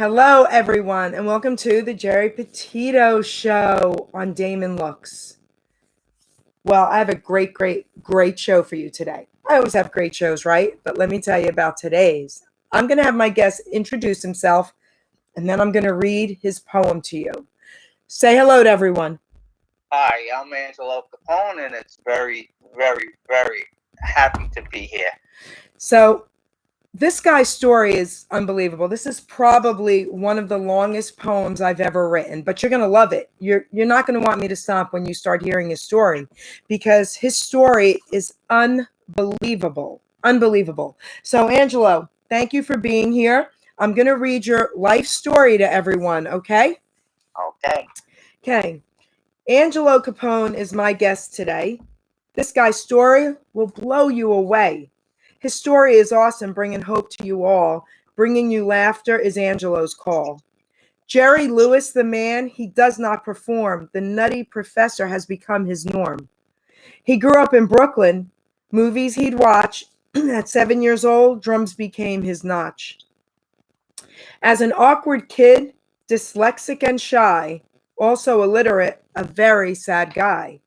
Hello, everyone, and welcome to the Jerry Petito Show on Damon Looks. Well, I have a great show for you today. I always have great shows, right? But let me tell you about today's. I'm going to have my guest introduce himself, and then I'm going to read his poem to you. Say hello to everyone. Hi, I'm Angelo Capone, and it's very happy to be here. So, this guy's story is unbelievable. This is probably one of the longest poems I've ever written, but you're going to love it. You're not going to want me to stop when you start hearing his story, because his story is unbelievable. Unbelievable. So, Angelo, thank you for being here. I'm going to read your life story to everyone, okay? Okay. Okay. Angelo Capone is my guest today. This guy's story will blow you away. His story is awesome, bringing hope to you all. Bringing you laughter is Angelo's call. Jerry Lewis, the man, he does not perform. The nutty professor has become his norm. He grew up in Brooklyn. Movies he'd watch. At 7 years old, drums became his notch. As an awkward kid, dyslexic and shy, also illiterate, a very sad guy.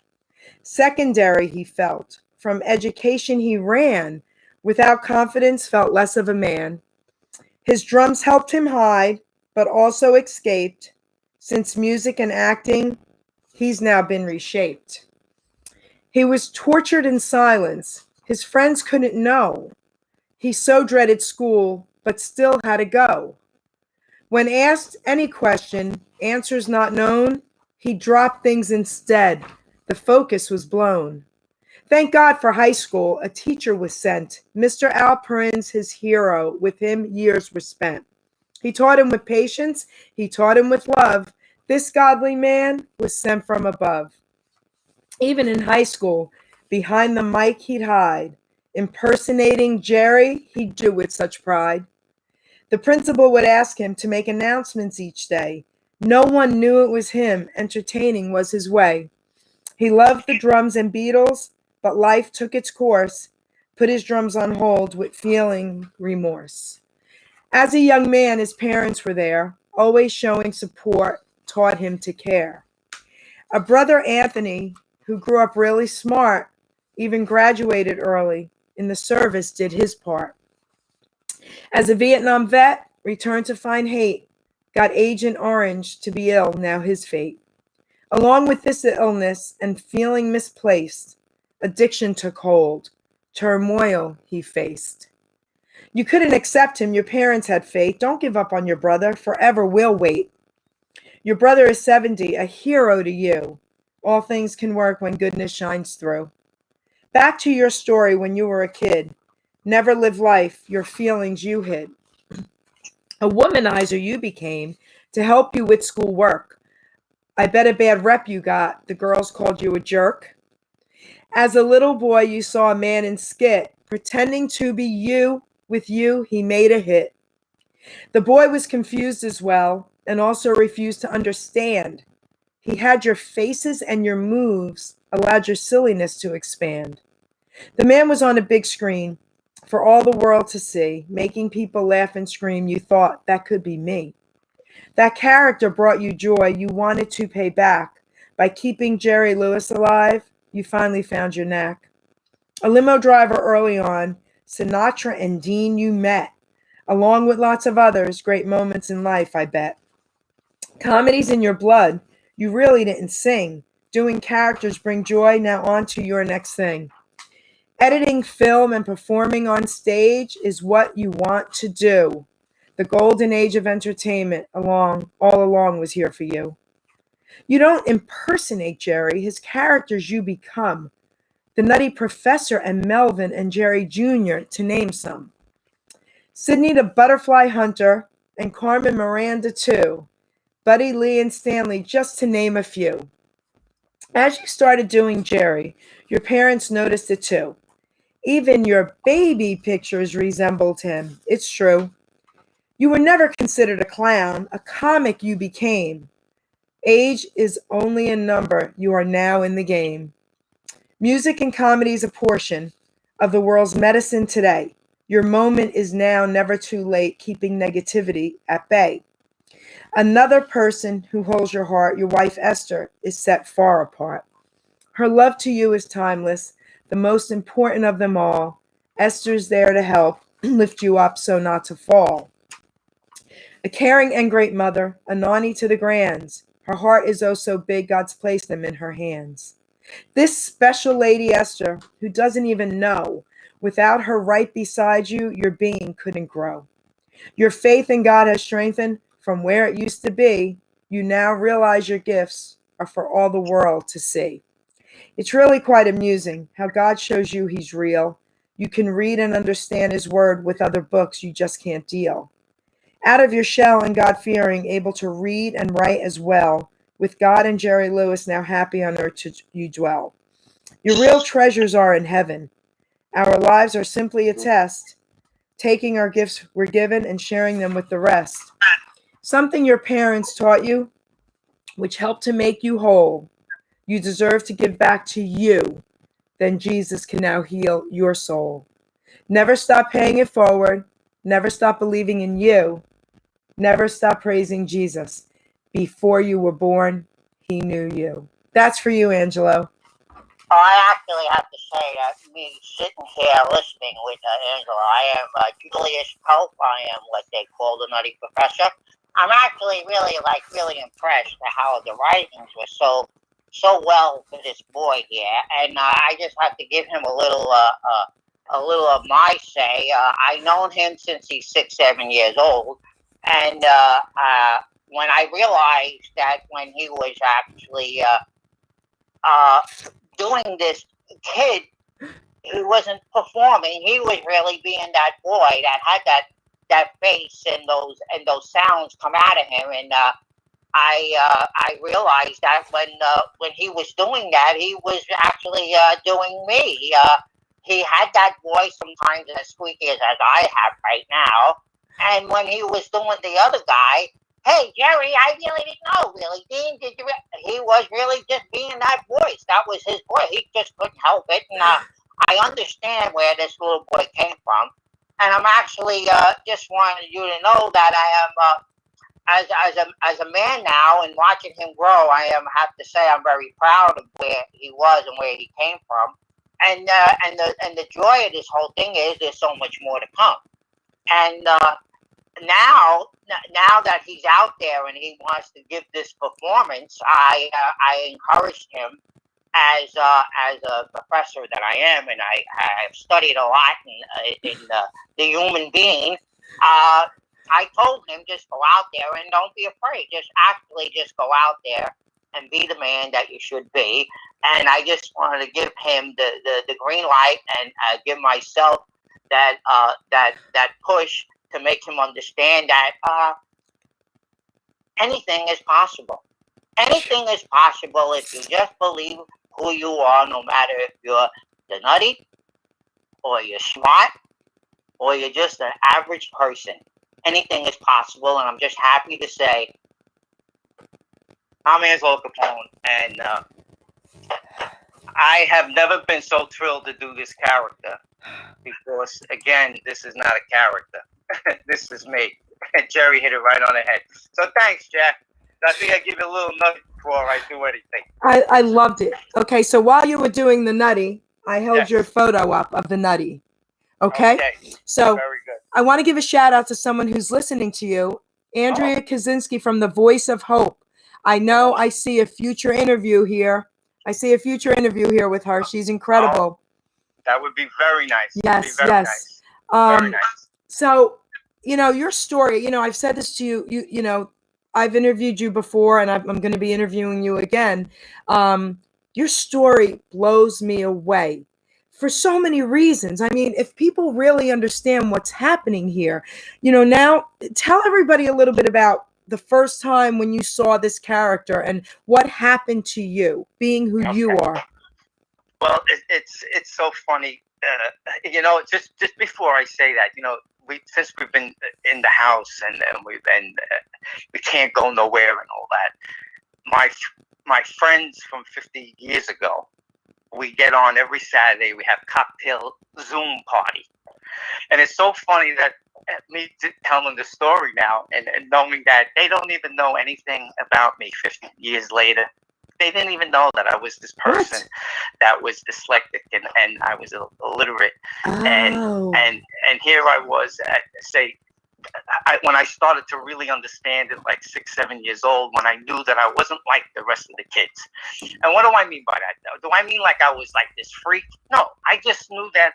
Secondary, he felt. From education, he ran. Without confidence, felt less of a man. His drums helped him hide, but also escaped. Since music and acting, he's now been reshaped. He was tortured in silence. His friends couldn't know. He so dreaded school, but still had to go. When asked any question, answers not known, he dropped things instead. The focus was blown. Thank God for high school, a teacher was sent. Mr. Alperin's his hero, with him years were spent. He taught him with patience, he taught him with love. This godly man was sent from above. Even in high school, behind the mic he'd hide. Impersonating Jerry, he'd do with such pride. The principal would ask him to make announcements each day. No one knew it was him, entertaining was his way. He loved the drums and Beatles, but life took its course, put his drums on hold with feeling remorse. As a young man, his parents were there, always showing support, taught him to care. A brother, Anthony, who grew up really smart, even graduated early, in the service did his part. As a Vietnam vet, returned to find hate, got Agent Orange to be ill, now his fate. Along with this illness and feeling misplaced, addiction took hold, turmoil he faced. You couldn't accept him, your parents had faith. Don't give up on your brother, forever we'll wait. Your brother is 70, a hero to you. All things can work when goodness shines through. Back to your story when you were a kid. Never live life, your feelings you hid. A womanizer you became to help you with school work. I bet a bad rep you got. The girls called you a jerk. As a little boy, you saw a man in skit, pretending to be you. With you, he made a hit. The boy was confused as well, and also refused to understand. He had your faces and your moves, allowed your silliness to expand. The man was on a big screen for all the world to see, making people laugh and scream. You thought, that could be me. That character brought you joy. You wanted to pay back. By keeping Jerry Lewis alive, you finally found your knack. A limo driver early on, Sinatra and Dean you met, along with lots of others, great moments in life, I bet. Comedy's in your blood. You really didn't sing. Doing characters bring joy. Now on to your next thing. Editing film and performing on stage is what you want to do. The golden age of entertainment all along was here for you. You don't impersonate Jerry, his characters you become. The Nutty Professor and Melvin and Jerry Jr., to name some. Sidney the Butterfly Hunter and Carmen Miranda too. Buddy Lee and Stanley, just to name a few. As you started doing Jerry, your parents noticed it too. Even your baby pictures resembled him. It's true. You were never considered a clown, a comic you became. Age is only a number. You are now in the game. Music and comedy is a portion of the world's medicine today. Your moment is now, never too late, keeping negativity at bay. Another person who holds your heart, your wife Esther, is set far apart. Her love to you is timeless, the most important of them all. Esther's there to help lift you up so not to fall. A caring and great mother, a nanny to the grands. Her heart is oh so big, God's placed them in her hands. This special lady Esther, who doesn't even know, without her right beside you, your being couldn't grow. Your faith in God has strengthened from where it used to be. You now realize your gifts are for all the world to see. It's really quite amusing how God shows you he's real. You can read and understand his word with other books you just can't deal. Out of your shell and God-fearing, able to read and write as well. With God and Jerry Lewis now happy on earth you dwell. Your real treasures are in heaven. Our lives are simply a test, taking our gifts we're given and sharing them with the rest. Something your parents taught you, which helped to make you whole. You deserve to give back to you. Then Jesus can now heal your soul. Never stop paying it forward. Never stop believing in you. Never stop praising Jesus. Before you were born, he knew you. That's for you, Angelo. I actually have to say that me sitting here listening with Angela, I am Julius Pope. I am what they call the Nutty Professor. I'm actually really impressed at how the writings were so well for this boy here, and I just have to give him a little of my say. I known him since he's 6, 7 years old, and when I realized that when he was actually doing this kid, he wasn't performing. He was really being that boy that had that face and those sounds come out of him. And I realized that when he was doing that, he was actually doing me. He had that voice sometimes as squeaky as I have right now. And when he was doing the other guy, hey, Jerry, I really didn't know, really. Dean, did you? He was really just being that voice. That was his voice. He just couldn't help it. And I understand where this little boy came from. And I'm actually just wanted you to know that I am, as a man now, and watching him grow, have to say I'm very proud of where he was and where he came from. And the joy of this whole thing is there's so much more to come. And now that he's out there and he wants to give this performance, I encouraged him as a professor that I am, and I've studied a lot in the human being. I told him just go out there and don't be afraid. Just go out there and be the man that you should be. And I just wanted to give him the green light and give myself that push to make him understand that anything is possible. Anything is possible if you just believe who you are, no matter if you're the nutty or you're smart or you're just an average person. Anything is possible, and I'm just happy to say I'm Angelo Capone, and I have never been so thrilled to do this character because, again, this is not a character. This is me. Jerry hit it right on the head. So thanks, Jack. I think I give you a little nudge before I do anything. I loved it. Okay, so while you were doing the nutty, I held your photo up of the nutty. Okay? So very good. I want to give a shout out to someone who's listening to you, Andrea Kaczynski from The Voice of Hope. I know I see a future interview here. With her. She's incredible. That would be very nice. Yes, very yes. Nice. Very nice. So, your story, I've said this to you, I've interviewed you before, and I'm going to be interviewing you again. Your story blows me away for so many reasons. I mean, if people really understand what's happening here, now tell everybody a little bit about the first time when you saw this character and what happened to you, being who you are. Well, it's so funny. Just before I say that, since we've been in the house and we can't go nowhere and all that. My friends from 50 years ago, we get on every Saturday. We have cocktail Zoom party, and it's so funny that me telling the story now and knowing that they don't even know anything about me 50 years later. They didn't even know that I was this person that was dyslexic and I was illiterate. Oh. And here I was at, say, when I started to really understand it, like 6, 7 years old, when I knew that I wasn't like the rest of the kids. And what do I mean by that? Do I mean like I was like this freak? No, I just knew that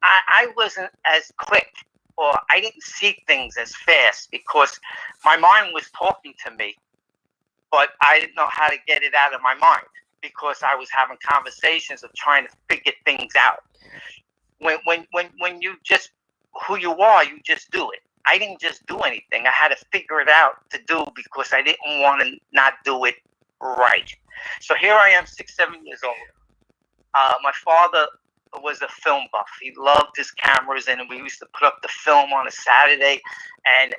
I wasn't as quick, or I didn't see things as fast because my mind was talking to me, but I didn't know how to get it out of my mind because I was having conversations of trying to figure things out. When you just who you are, you just do it. I didn't just do anything. I had to figure it out to do because I didn't want to not do it right. So here I am, 6, 7 years old. My father was a film buff. He loved his cameras, and we used to put up the film on a Saturday and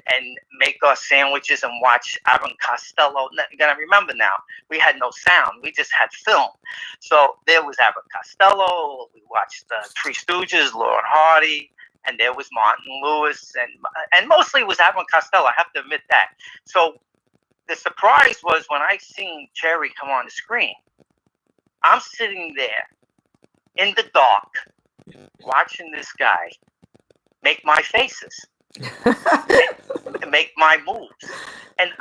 make our sandwiches and watch Abbott and Costello. You gotta remember now, we had no sound. We just had film. So there was Abbott and Costello. We watched the Three Stooges, Laurel and Hardy, and there was Martin Lewis, and mostly it was Abbott and Costello. I have to admit that. So the surprise was when I seen Jerry come on the screen. I'm sitting there in the dark, watching this guy make my faces, make my moves, and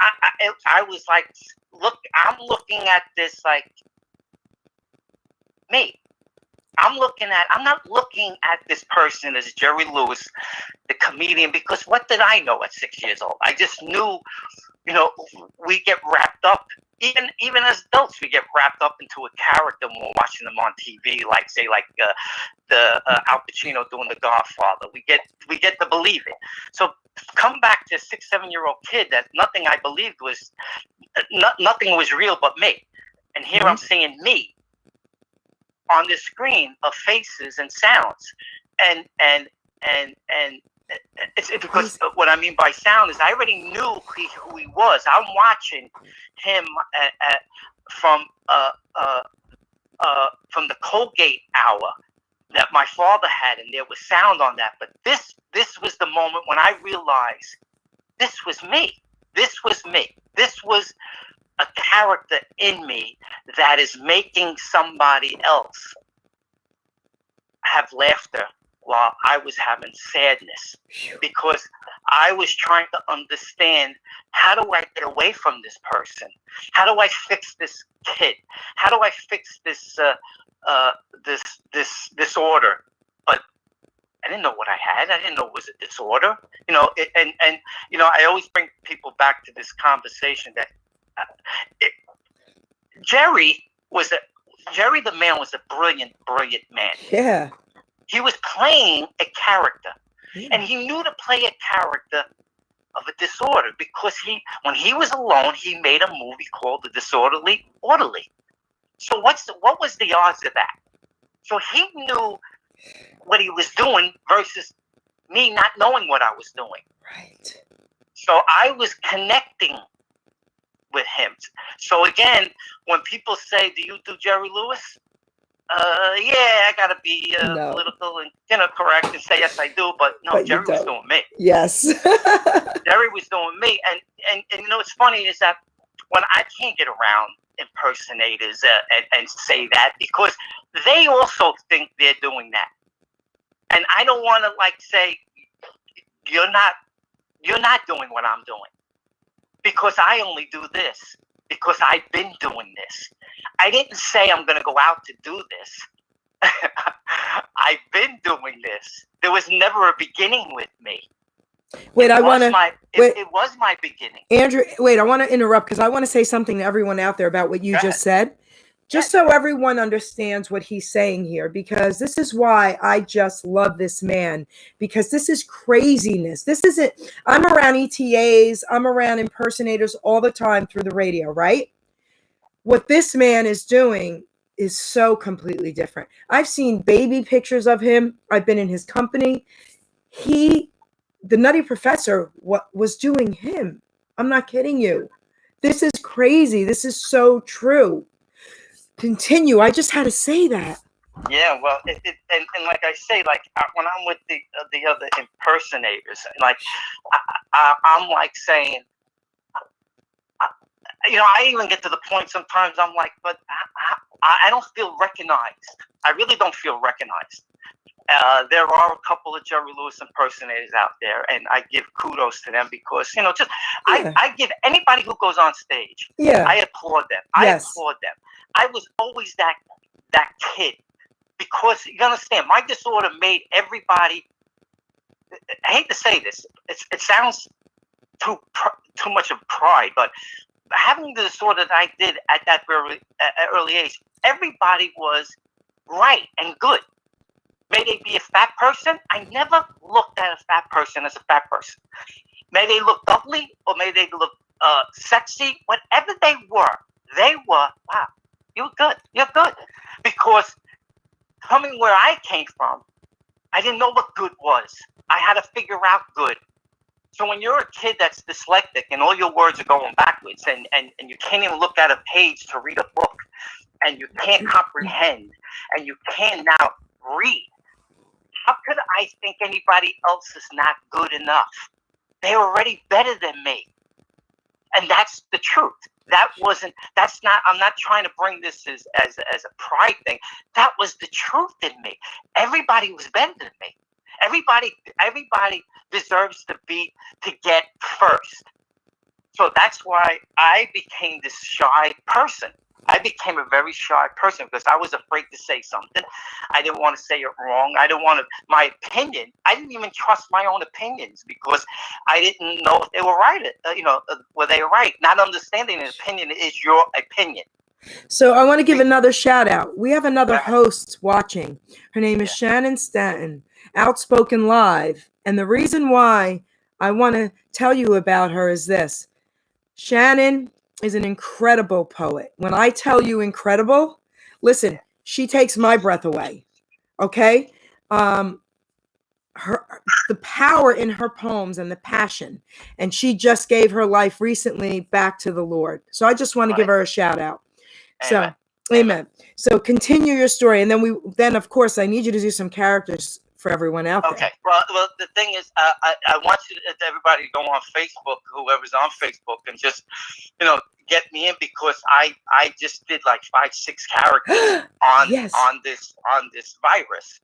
I was like, look, I'm looking at this like me. I'm not looking at this person as Jerry Lewis, the comedian, because what did I know at 6 years old? I just knew, we get wrapped up. Even as adults, we get wrapped up into a character when we're watching them on TV, like say, Al Pacino doing The Godfather. We get to believe it. So come back to a 6, 7-year-old kid that nothing I believed was, nothing was real but me. And here I'm seeing me on the screen of faces and sounds, and it's because what I mean by sound is I already knew who he was. I'm watching him from the Colgate hour that my father had, and there was sound on that. But this was the moment when I realized this was me. This was me. This was a character in me that is making somebody else have laughter while I was having sadness, because I was trying to understand, how do I get away from this person? How do I fix this kid? How do I fix this this disorder? But I didn't know what I had. I didn't know it was a disorder. I always bring people back to this conversation that Jerry the man was a brilliant man. Yeah. He was playing a character, and he knew to play a character of a disorder because when he was alone, he made a movie called The Disorderly Orderly. So what was the odds of that? So he knew what he was doing versus me not knowing what I was doing. Right. So I was connecting with him. So again, when people say, "Do you do Jerry Lewis?" Yeah, I gotta be political and correct and say yes, I do. But no, but Jerry was doing me. Yes. Jerry was doing me, and what's funny is that when I can't get around impersonators and say that, because they also think they're doing that, and I don't want to say you're not doing what I'm doing, because I only do this because I've been doing this. I didn't say I'm going to go out to do this. I've been doing this. There was never a beginning with me. Wait, it was my beginning. Andrew, wait, I want to interrupt because I want to say something to everyone out there about what you just said. Just so everyone understands what he's saying here, because this is why I just love this man, because this is craziness. This isn't, I'm around ETAs, I'm around impersonators all the time through the radio, right? What this man is doing is so completely different. I've seen baby pictures of him. I've been in his company. The Nutty Professor was doing him. I'm not kidding you. This is crazy. This is so true. Continue. I just had to say that. Yeah, well, and like I say, like when I'm with the other impersonators, like I'm like saying, I even get to the point sometimes I'm like, but I don't feel recognized. I really don't feel recognized. There are a couple of Jerry Lewis impersonators out there, and I give kudos to them because I give anybody who goes on stage. Yeah. I applaud them. Yes. I applaud them. I was always that kid because you understand my disorder made everybody. I hate to say this. It sounds too much of pride, but having the disorder that I did at that early age, everybody was right and good. May they be a fat person, I never looked at a fat person as a fat person. May they look ugly or may they look sexy, whatever they were, wow, you're good. Because coming where I came from, I didn't know what good was. I had to figure out good. So when you're a kid that's dyslexic and all your words are going backwards and you can't even look at a page to read a book and you can't comprehend and you can't now read, how could I think anybody else is not good enough? They're already better than me. And that's the truth. I'm not trying to bring this as a pride thing. That was the truth in me. Everybody was better than me. Everybody deserves to get first. So that's why I became this shy person. I became a very shy person because I was afraid to say something. I didn't want to say it wrong. I didn't want my opinion. I didn't even trust my own opinions because I didn't know if they were right. Were they right? Not understanding an opinion is your opinion. So I want to give another shout out. We have another host watching. Her name is Shannon Stanton, Outspoken Live. And the reason why I want to tell you about her is this. Shannon is an incredible poet. When I tell you incredible, listen, she takes my breath away. Okay? The power in her poems and the passion. And she just gave her life recently back to the Lord. So I just want to give her a shout out. So, amen. So continue your story. And then of course, I need you to do some characters for everyone out there. Okay. Well, the thing is, I want everybody to go on Facebook, whoever's on Facebook, and just, get me in because I just did like 5-6 characters on this virus.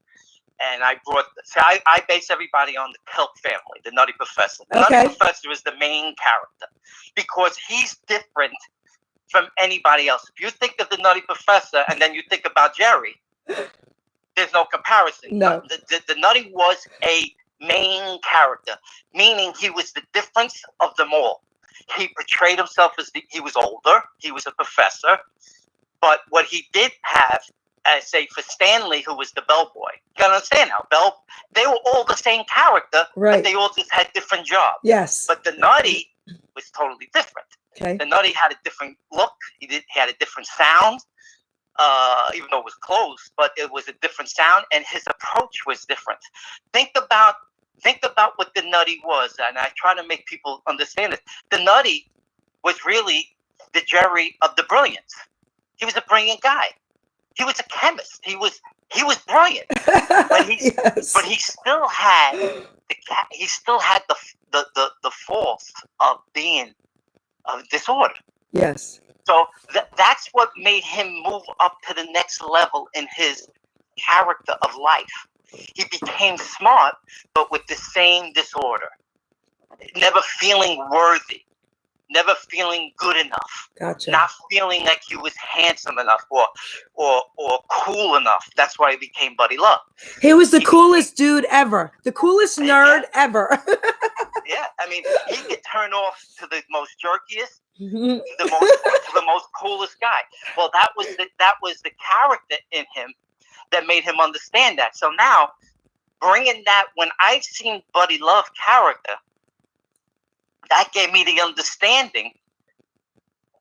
And I base everybody on the Kelp family, the Nutty Professor. The Nutty Professor is the main character because he's different from anybody else. If you think of the Nutty Professor and then you think about Jerry, there's no comparison. No. The Nutty was a main character, meaning he was the difference of them all. He portrayed himself as he was older. He was a professor. But what he did have, say, for Stanley, who was the bellboy, you gotta understand now, they were all the same character, but they all just had different jobs. Yes. But the Nutty was totally different. Okay. The Nutty had a different look. He had a different sound. Even though it was close, but it was a different sound, and his approach was different. Think about what the Nutty was, and I try to make people understand it. The Nutty was really the Jerry of the brilliance. He was a brilliant guy. He was a chemist. He was brilliant, but he still had the faults of being of disorder. Yes. So that's what made him move up to the next level in his character of life. He became smart, but with the same disorder. Never feeling worthy. Never feeling good enough. Gotcha. Not feeling like he was handsome enough or cool enough. That's why he became Buddy Love. He was the coolest dude ever. The coolest nerd ever. Yeah, I mean, he could turn off to the most jerkiest, to the most coolest guy. Well, that was the character in him that made him understand that. So now, bringing that, when I seen Buddy Love character, that gave me the understanding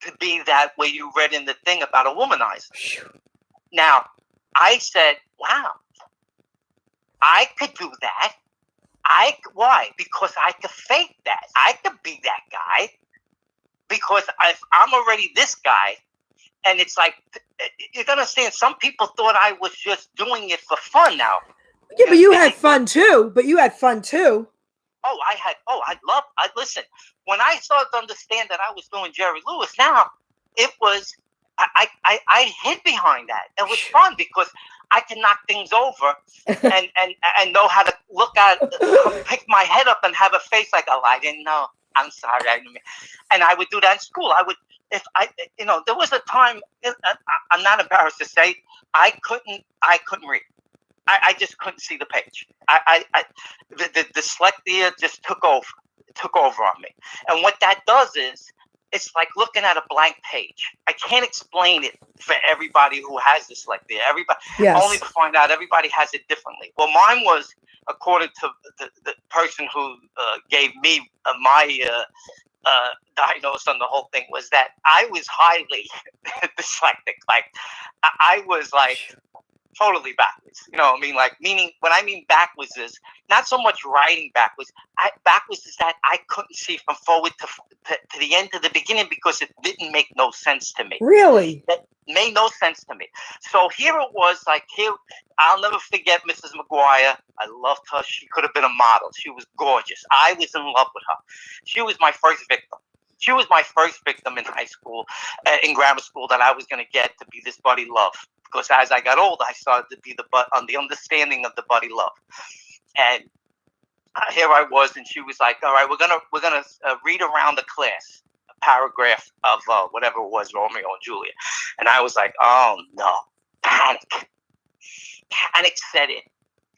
to be that way you read in the thing about a womanizer. Now, I said, wow, I could do that. Why? Because I could fake that. I could be that guy. Because I'm already this guy. And it's like, you gotta understand, some people thought I was just doing it for fun now. Yeah, but you had fun too. Listen, when I started to understand that I was doing Jerry Lewis, now it was, I hid behind that. It was fun because I can knock things over and know how to look at, pick my head up and have a face like, oh, I didn't know. I'm sorry. I didn't mean. And I would do that in school. There was a time, I'm not embarrassed to say, I couldn't read. I just couldn't see the page. The dyslexia just took over on me. And what that does is, it's like looking at a blank page. I can't explain it for everybody who has dyslexia. Only to find out everybody has it differently. Well, mine was, according to the person who gave me my diagnosis on the whole thing, was that I was highly dyslexic. Like, I was like totally backwards. You know what I mean? Like, meaning, when I mean backwards is not so much writing backwards. Backwards is that I couldn't see from forward to the end, to the beginning, because it didn't make no sense to me. Really? That made no sense to me. So here it was, like, I'll never forget Mrs. McGuire. I loved her. She could have been a model. She was gorgeous. I was in love with her. She was my first victim. She was my first victim in high school, in grammar school, that I was going to get to be this buddy love. Because as I got older, I started to be on the understanding of the buddy love. And here I was, and she was like, "All right, we're gonna read around the class a paragraph of whatever it was, Romeo and Juliet." And I was like, "Oh no, panic set in."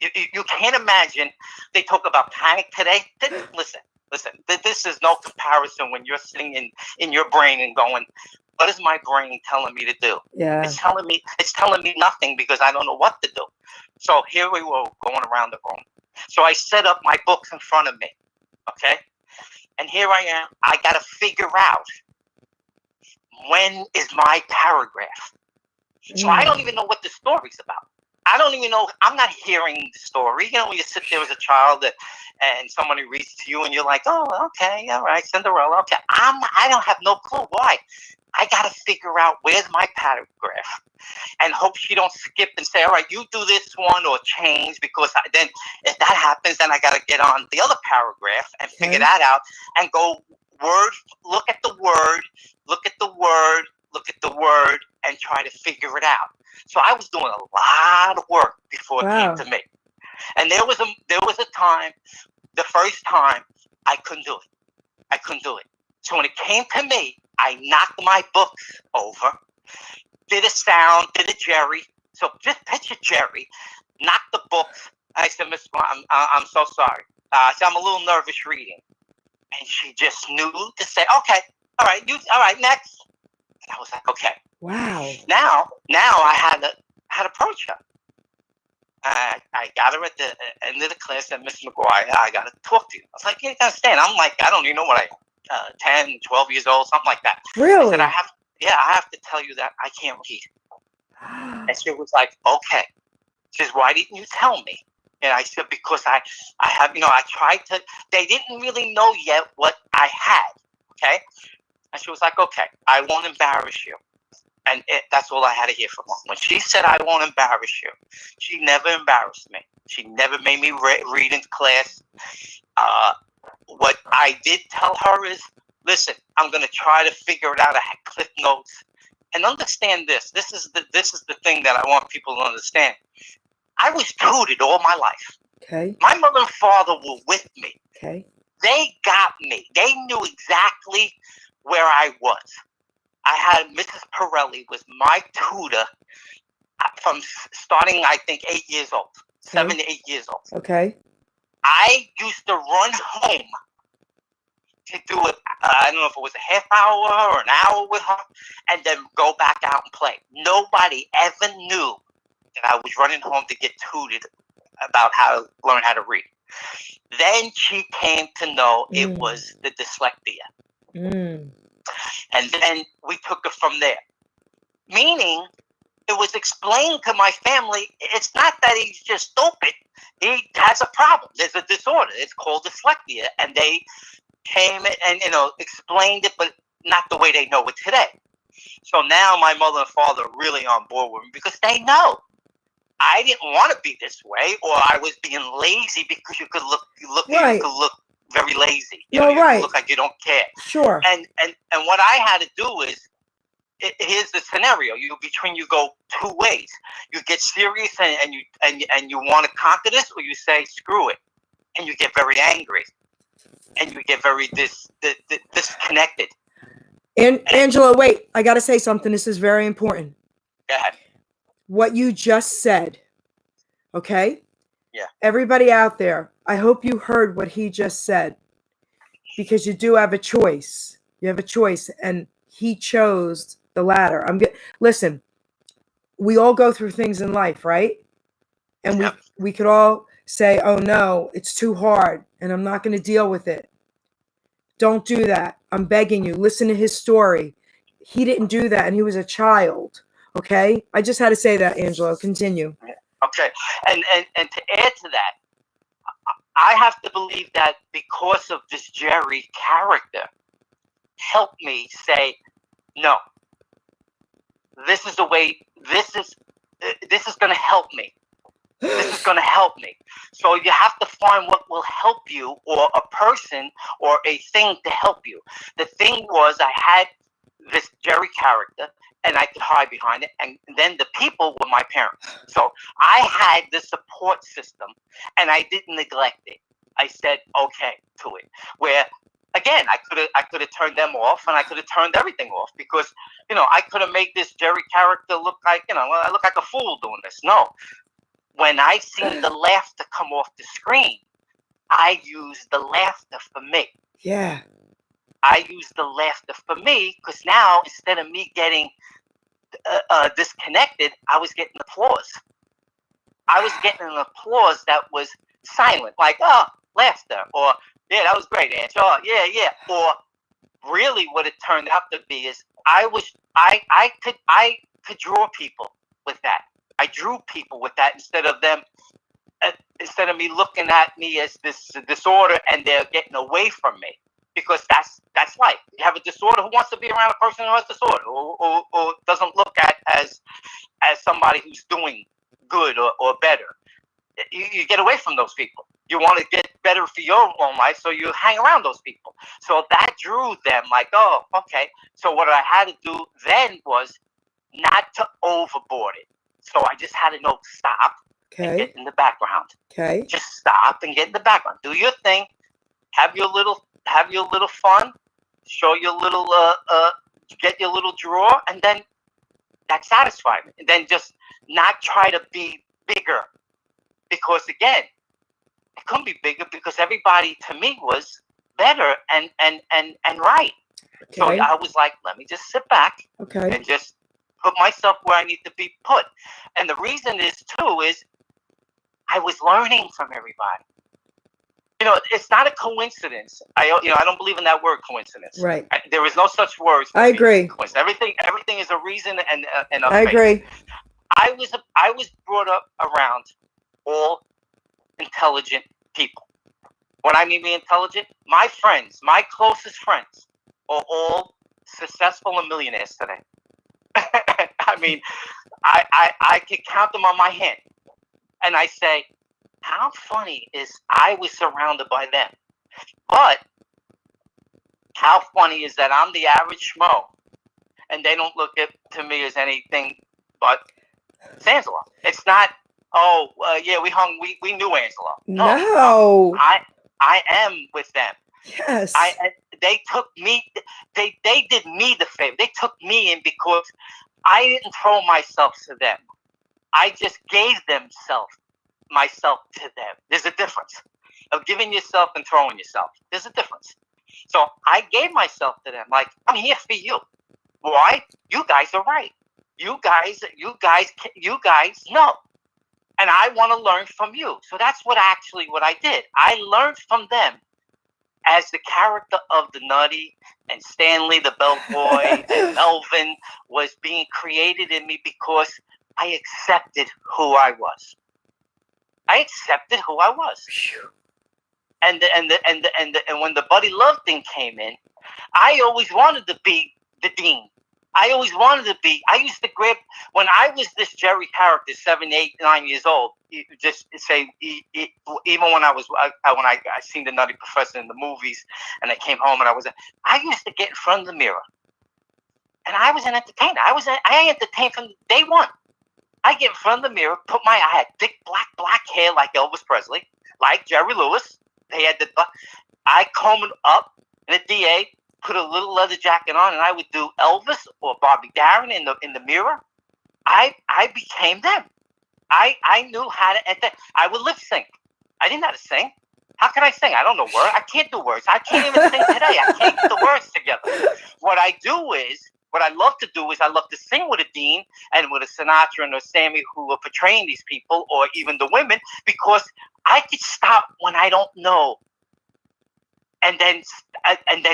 You can't imagine. They talk about panic today. Listen. This is no comparison when you're sitting in your brain and going, what is my brain telling me to do? Yeah. It's telling me nothing, because I don't know what to do. So here we were going around the room. So I set up my books in front of me. Okay. And here I am. I got to figure out, when is my paragraph? So I don't even know what the story's about. I don't even know. I'm not hearing the story. You know, when you sit there as a child and somebody reads to you and you're like, oh, okay, all right, Cinderella. Okay. I don't have no clue why. I got to figure out where's my paragraph, and hope she don't skip and say, all right, you do this one, or change, because then if that happens, then I got to get on the other paragraph and figure that out and go word, look at the word, and try to figure it out. So I was doing a lot of work before it came to me. And there was a time, the first time, I couldn't do it. So when it came to me, I knocked my books over, did a sound, did a Jerry. So just picture Jerry, knocked the books. I said, Miss, I'm so sorry. I said, I'm a little nervous reading. And she just knew to say, okay, all right, next. And I was like, okay. Wow. Now I had to approach her. I got her at the end of the class, and Miss McGuire, I got to talk to you. I was like, you understand? I'm like, I don't even know what 10, 12 years old, something like that. Really? I said, I have to tell you that I can't read. And she was like, okay. She says, why didn't you tell me? And I said, because I have, I tried to, they didn't really know yet what I had. Okay. And she was like, okay, I won't embarrass you. And that's all I had to hear from her. When she said, I won't embarrass you, she never embarrassed me. She never made me read in class. What I did tell her is, listen, I'm going to try to figure it out. I had clip notes. And understand this. This is the thing that I want people to understand. I was tutored all my life. Okay. My mother and father were with me. Okay. They got me. They knew exactly where I was. I had Mrs. Pirelli was my tutor from starting, I think, 8 years old, 7 to 8 years old. Okay. I used to run home to do it. I don't know if it was a half hour or an hour with her, and then go back out and play. Nobody ever knew that I was running home to get tutored about how to learn how to read. Then she came to know it was the dyslexia. And then we took it from there. Meaning, it was explained to my family, it's not that he's just stupid. He has a problem. There's a disorder. It's called dyslexia. And they came and, explained it, but not the way they know it today. So now my mother and father are really on board with me because they know I didn't want to be this way, or I was being lazy, because you could look very lazy. You know, you right. look like you don't care. Sure. And what I had to do is, here's the scenario: you go two ways. You get serious and you want to conquer this, or you say screw it, and you get very angry, and you get very disconnected. And Angelo, wait, I got to say something. This is very important. Go ahead. What you just said, okay? Yeah. Everybody out there, I hope you heard what he just said, because you do have a choice. You have a choice, and he chose the latter. Listen, we all go through things in life, right? And Yep. we could all say, oh no, it's too hard and I'm not going to deal with it. Don't do that. I'm begging you. Listen to his story. He didn't do that, and he was a child. Okay? I just had to say that, Angelo. Continue. Okay. And to add to that, I have to believe that because of this Jerry character helped me say, no, this is the way, this is going to help me. This is going to help me. So you have to find what will help you, or a person or a thing to help you. The thing was, I had this Jerry character, and I could hide behind it. And then the people were my parents. So I had the support system, and I didn't neglect it. I said okay to it. Where, again, I could have turned them off, and I could have turned everything off, because, you know, I could have made this Jerry character look like, you know, I look like a fool doing this. No. When I seen the laughter come off the screen, I used the laughter for me. Yeah. I used the laughter for me, because now, instead of me getting disconnected, I was getting applause. I was getting an applause that was silent, like, oh, laughter, or yeah, that was great, Ange. Oh, yeah. Or really, what it turned out to be is I could draw people with that. I drew people with that, instead of me looking at me as this disorder, and they're getting away from me, because that's life. You have a disorder who wants to be around a person who has disorder, or doesn't look at as somebody who's doing good or better. You get away from those people. You want to get better for your own life, so you hang around those people. So that drew them, like, oh, okay. So what I had to do then was not to overboard it. So I just had to know, stop and get in the background. Okay. Just stop and get in the background. Do your thing. Have your little fun. Show your little get your little draw, and then that satisfied me. And then just not try to be bigger, because again, it couldn't be bigger, because everybody to me was better and right. Okay. So I was like, let me just sit back. Okay. And just put myself where I need to be put. And the reason is too is I was learning from everybody. You know, it's not a coincidence. I don't believe in that word coincidence. Right. There is no such word. I agree. Everything is a reason and a I fate. agree. I was brought up around all intelligent people. What I mean by intelligent, my friends, my closest friends, are all successful and millionaires today. I mean, I could count them on my hand. And I say, how funny is I was surrounded by them. But how funny is that I'm the average schmo, and they don't look to me as anything but Angelo. It's not, yeah, we knew Angelo. No. I am with them. Yes. They took me, they did me the favor. They took me in because I didn't throw myself to them. I just gave myself to them. There's a difference of giving yourself and throwing yourself. There's a difference. So I gave myself to them. Like, I'm here for you. Why? You guys are right. You guys know. And I want to learn from you. So that's what I did. I learned from them as the character of the Nutty and Stanley, the bellboy, and Melvin was being created in me because I accepted who I was. I accepted who I was. And when the Buddy Love thing came in, I always wanted to be the Dean. I always wanted to be. I used to grab when I was this Jerry character, 7, 8, 9 years old. Just say, even when I seen the Nutty Professor in the movies, and I came home and I used to get in front of the mirror, and I was an entertainer. I entertained from day one. I get in front of the mirror, I had thick black hair like Elvis Presley, like Jerry Lewis. They had I comb it up in a DA. Put a little leather jacket on, and I would do Elvis or Bobby Darin in the mirror. I became them. I knew how to enter. I would lip sync. I didn't know how to sing. How can I sing? I don't know words. I can't do words. I can't even sing today. I can't get the words together. What I love to do is I love to sing with a Dean and with a Sinatra and a Sammy who are portraying these people, or even the women, because I could stop when I don't know. And then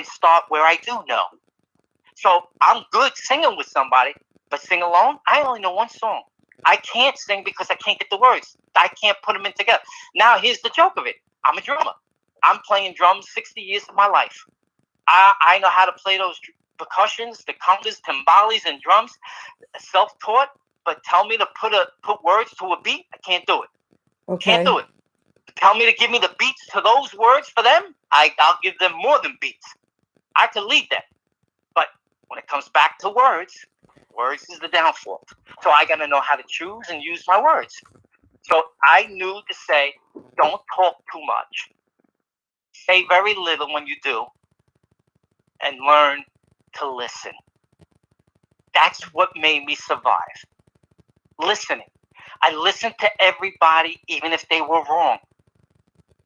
start where I do know. So I'm good singing with somebody, but sing alone, I only know one song. I can't sing because I can't get the words. I can't put them in together. Now, here's the joke of it. I'm a drummer. I'm playing drums 60 years of my life. I know how to play those percussions, the congas, timbales, and drums, self-taught, but tell me to put words to a beat, I can't do it. Okay. Can't do it. Tell me to give me the beats to those words for them, I'll give them more than beats. I can lead them. But when it comes back to words is the downfall. So I got to know how to choose and use my words. So I knew to say, don't talk too much. Say very little when you do. And learn to listen. That's what made me survive. Listening. I listened to everybody, even if they were wrong.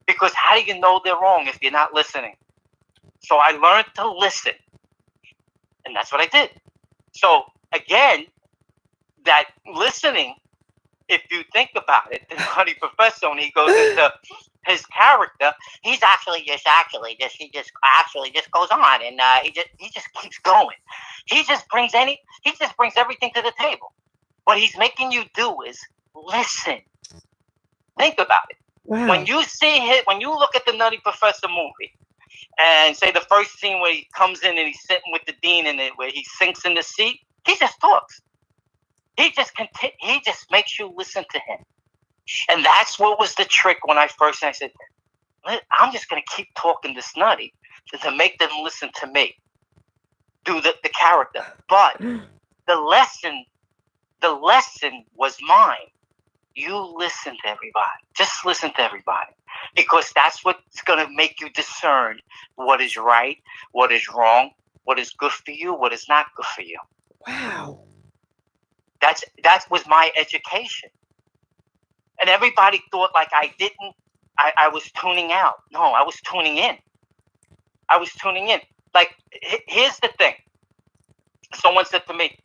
Because how do you know they're wrong if you're not listening? So I learned to listen. And that's what I did. So again, that listening, if you think about it, the Nutty Professor, when he goes into his character, he just goes on, and he just keeps going. He just brings everything to the table. What he's making you do is listen. Think about it. Wow. When you look at the Nutty Professor movie, and say the first scene where he comes in and he's sitting with the Dean in it, where he sinks in the seat, he just talks. He just makes you listen to him. And that's what was the trick when I said, I'm just going to keep talking this Nutty to make them listen to me, do the character. But the lesson was mine. You listen to everybody. Just listen to everybody. Because that's what's going to make you discern what is right, what is wrong, what is good for you, what is not good for you. Wow. That was my education. And everybody thought like I was tuning out. No, I was tuning in. Like, here's the thing. Someone said to me,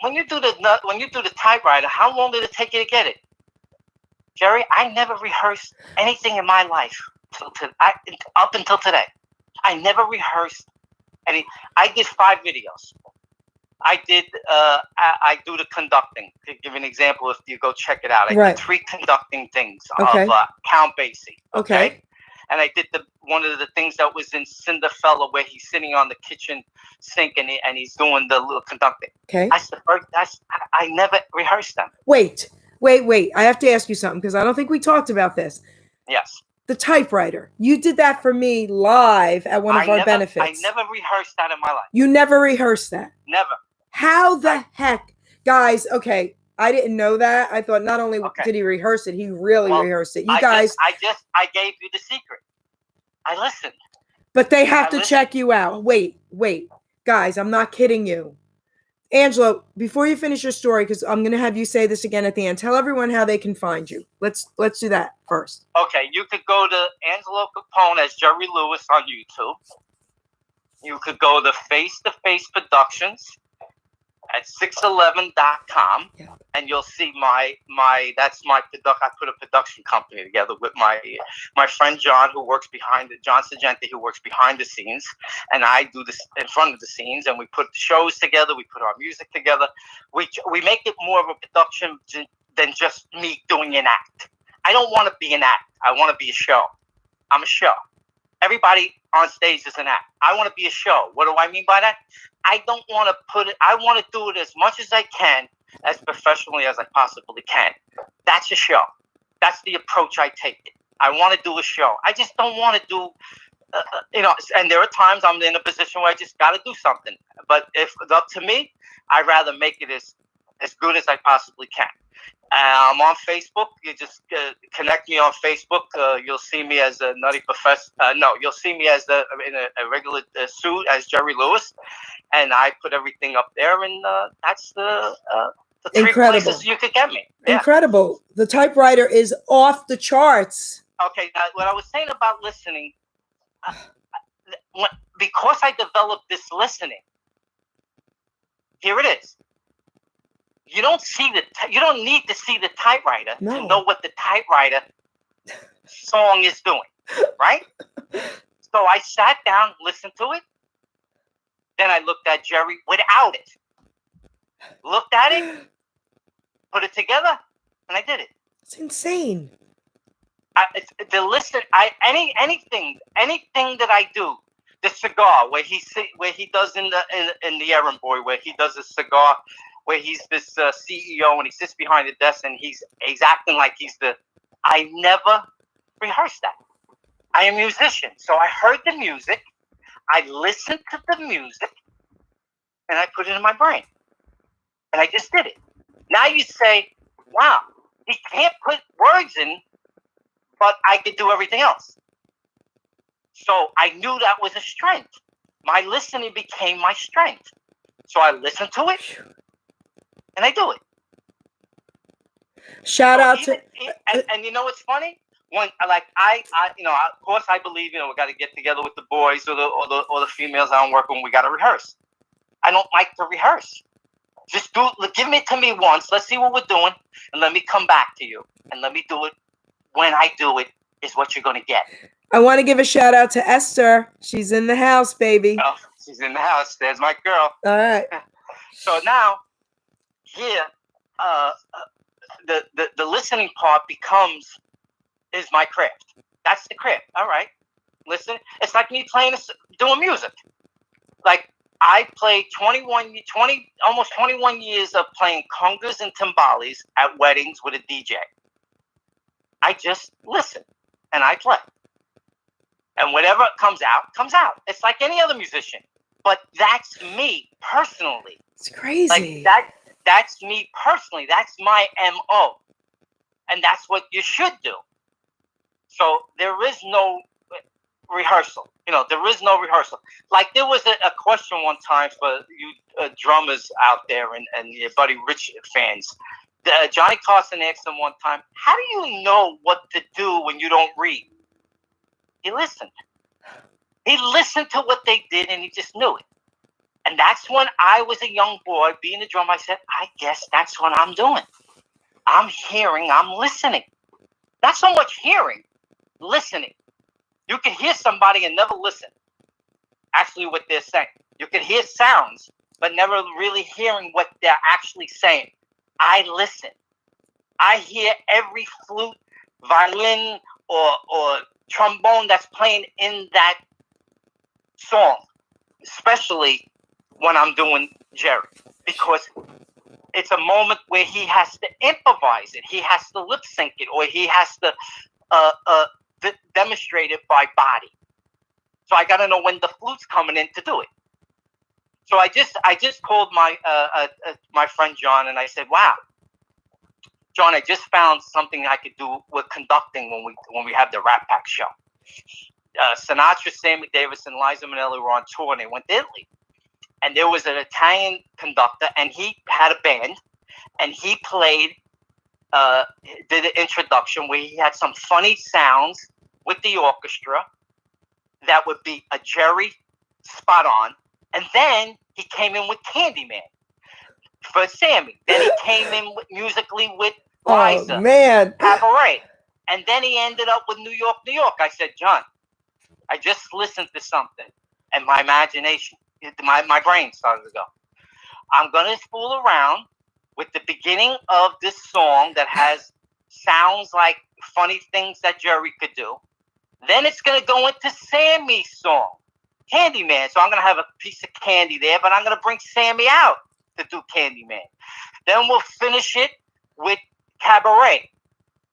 when you do the typewriter, how long did it take you to get it? Jerry, I never rehearsed anything in my life up until today. I never rehearsed any. I did 5 videos. I do the conducting. To give you an example, if you go check it out, I did 3 conducting things of Count Basie. Okay. And I did one of the things that was in Cinderfella, where he's sitting on the kitchen sink and he's doing the little conducting. Okay. I never rehearsed them. Wait. I have to ask you something, because I don't think we talked about this. Yes. The typewriter. You did that for me live at one of our benefits. I never rehearsed that in my life. You never rehearsed that? Never. How the heck? Guys, okay. I didn't know that. I thought not only did he rehearse it, he really rehearsed it. You guys. I gave you the secret. I listened. But they have to check you out. Wait. Guys, I'm not kidding you. Angelo, before you finish your story, because I'm going to have you say this again at the end, tell everyone how they can find you. Let's do that first. Okay, you could go to Angelo Capone as Jerry Lewis on YouTube. You could go to Face to Face Productions at 611.com, and you'll see that's my production. I put a production company together with my friend John, who works John Sagenti, who works behind the scenes, and I do this in front of the scenes, and we put the shows together, we put our music together. We make it more of a production than just me doing an act. I don't want to be an act. I want to be a show. I'm a show. everybody on stage is an act. I want to be a show. What do I mean by that? I don't want to put it, I want to do it as much as I can, as professionally as I possibly can. That's a show. That's the approach I take it. I want to do a show. I just don't want to do, and there are times I'm in a position where I just got to do something. But if it's up to me, I'd rather make it as good as I possibly can. I'm on Facebook. You just connect me on Facebook. You'll see me as a Nutty Professor. You'll see me as in a regular suit as Jerry Lewis, and I put everything up there. And that's the three places you could get me. Yeah. Incredible. The typewriter is off the charts. Okay, what I was saying about listening, because I developed this listening. Here it is. You don't need to see the typewriter to know what the typewriter song is doing, right? So I sat down, listened to it. Then I looked at Jerry without it. Looked at it, put it together, and I did it. It's insane. Anything that I do, the cigar where he does in the Errand Boy, where he does a cigar, where he's this CEO and he sits behind the desk and he's acting like I never rehearsed that. I am a musician, so I heard the music, I listened to the music, and I put it in my brain, and I just did it. Now you say, wow, he can't put words in, but I could do everything else. So I knew that was a strength. My listening became my strength. So I listen to it, and I do it. Shout out to and you know what's funny? When of course I believe we got to get together with the boys or the females I don't work with. We got to rehearse. I don't like to rehearse. Just give it to me once. Let's see what we're doing, and let me come back to you, and let me do it. When I do it, is what you're gonna get. I want to give a shout out to Esther. She's in the house, baby. Oh, she's in the house. There's my girl. All right. So now, here, the listening part is my craft. That's the craft. All right. Listen, it's like me doing music. Like I played almost 21 years of playing congas and timbales at weddings with a DJ. I just listen and I play. And whatever comes out, comes out. It's like any other musician. But that's me personally. It's crazy. Like that's me personally. That's my MO. And that's what you should do. So there is no rehearsal. There is no rehearsal. Like there was a question one time for you drummers out there and your buddy Rich fans. Johnny Carson asked him one time, how do you know what to do when you don't read? He listened. He listened to what they did and he just knew it. And that's when I was a young boy being a drummer. I said, I guess that's what I'm doing. I'm hearing, I'm listening. Not so much hearing, listening. You can hear somebody and never listen. Actually, what they're saying. You can hear sounds, but never really hearing what they're actually saying. I listen. I hear every flute, violin, or trombone that's playing in that song, especially when I'm doing Jerry, because it's a moment where he has to improvise it, he has to lip sync it, or he has to demonstrate it by body. So I got to know when the flute's coming in to do it. So I just called my friend John and I said, "Wow, John, I just found something I could do with conducting when we have the Rat Pack show." Sinatra, Sammy Davis, and Liza Minnelli were on tour and they went to Italy. And there was an Italian conductor and he had a band and he played, did an introduction where he had some funny sounds with the orchestra that would be a Jerry spot on. And then he came in with Candyman for Sammy. Then he came in musically with Liza. Oh, man. Cabaret. And then he ended up with New York, New York. I said, John, I just listened to something. And my imagination, my brain started to go. I'm going to fool around with the beginning of this song that has sounds like funny things that Jerry could do. Then it's going to go into Sammy's song, Candyman. So I'm going to have a piece of candy there, but I'm going to bring Sammy out to do Candyman. Then we'll finish it with Cabaret.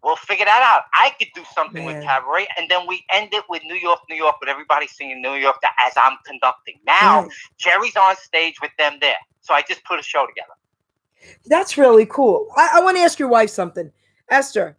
We'll figure that out. I could do something with Cabaret, and then we end it with New York, New York, with everybody singing New York as I'm conducting. Now, Jerry's on stage with them there. So I just put a show together. That's really cool. I want to ask your wife something. Esther,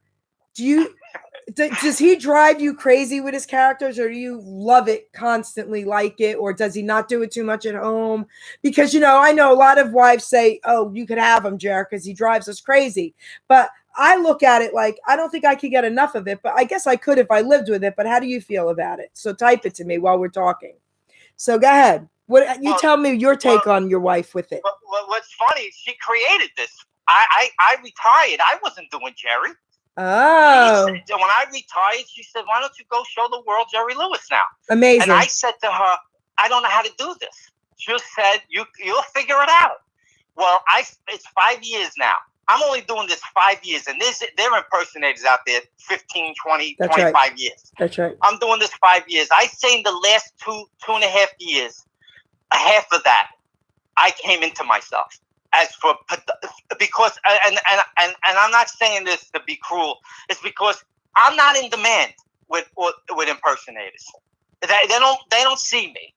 does he drive you crazy with his characters, or do you love it constantly, like it, or does he not do it too much at home? Because, I know a lot of wives say, oh, you could have him, Jer, because he drives us crazy. But I look at it like, I don't think I could get enough of it, but I guess I could if I lived with it. But how do you feel about it? So type it to me while we're talking. So go ahead. Tell me your take on your wife with it. What's funny, she created this. I retired. I wasn't doing Jerry. Oh. When I retired, she said, why don't you go show the world Jerry Lewis now? Amazing. And I said to her, I don't know how to do this. She said, you'll figure it out. Well, it's 5 years now. I'm only doing this 5 years, and there are impersonators out there 15, 20, That's 25 right. years. That's right. I'm doing this 5 years. I say in the last two and a half years, half of that, I came into myself. Because I'm not saying this to be cruel. It's because I'm not in demand with impersonators. They don't see me.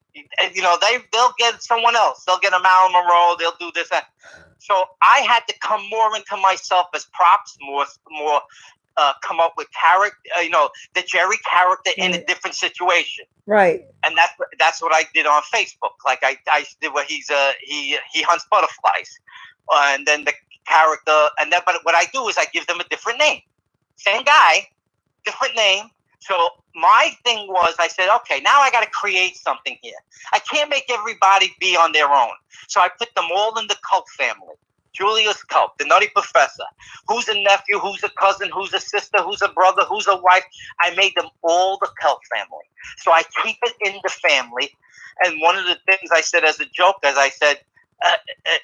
They'll get someone else. They'll get a Marilyn Monroe. They'll do this. So I had to come more into myself as props, more come up with character. The Jerry character in a different situation. Right. And that's what I did on Facebook. Like I did where he hunts butterflies, and then the character, but what I do is I give them a different name, same guy, different name. So my thing was, I said, okay, now I got to create something here. I can't make everybody be on their own. So I put them all in the cult family. Julia's cult, the Nutty Professor. Who's a nephew? Who's a cousin? Who's a sister? Who's a brother? Who's a wife? I made them all the cult family. So I keep it in the family. And one of the things I said as a joke,